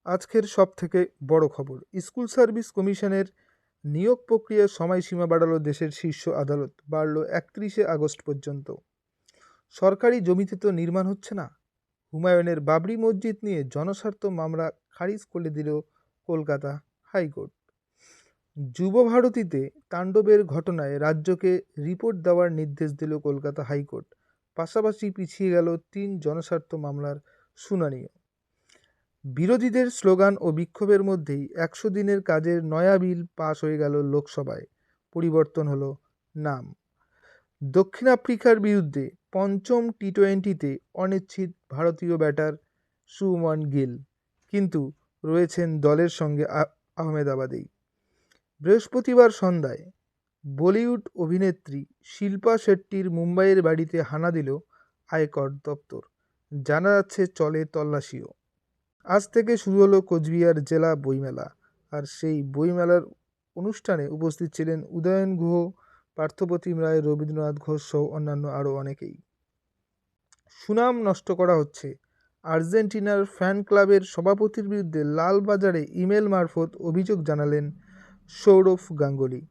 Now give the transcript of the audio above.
আজকের সবথেকে বড় খবর, স্কুল সার্ভিস কমিশনের নিয়োগ প্রক্রিয়ার সময়সীমা বাড়ালো দেশের শীর্ষ আদালত, বাড়ল 31শে আগস্ট পর্যন্ত। সরকারি জমিতে তো নির্মাণ হচ্ছে না। হুমায়ুনের বাবরি মসজিদ নিয়ে জনস্বার্থ মামলা খারিজ করে দিল কলকাতা হাইকোর্ট। যুবভারতীতে তাণ্ডবের ঘটনায় রাজ্যকে রিপোর্ট দেওয়ার নির্দেশ দিল কলকাতা হাইকোর্ট। পাশাপাশি পিছিয়ে গেল 3 জনস্বার্থ মামলার শুনানিও। বিরোধীদের স্লোগান ও বিক্ষোভের মধ্যেই 100 দিনের কাজের নয়া বিল পাশ হয়ে গেল লোকসভায়। পরিবর্তন হলো নাম। দক্ষিণ আফ্রিকার বিরুদ্ধে পঞ্চম টি-20তে অনিশ্চিত ভারতীয় ব্যাটার শুভমন গিল, কিন্তু রয়েছেন দলের সঙ্গে আহমেদাবাদেই। বৃহস্পতিবার সন্ধ্যায় বলিউড অভিনেত্রী শিল্পা শেট্টির মুম্বাইয়ের বাড়িতে হানা দিল আয়কর দপ্তর। জানা যাচ্ছে চলে তল্লাশিও। আজ থেকে শুরু হলো কোচবিহার জেলা বইমেলা, আর সেই বইমেলার অনুষ্ঠানে উপস্থিত ছিলেন উদয়ন গুহ, পার্থপ্রতিম রায়, রবীন্দ্রনাথ ঘোষ সহ অন্যান্য আরও অনেকেই। সুনাম নষ্ট করা হচ্ছে, আর্জেন্টিনার ফ্যান ক্লাবের সভাপতির বিরুদ্ধে লালবাজারে ইমেল মারফত অভিযোগ জানালেন সৌরভ গাঙ্গুলি।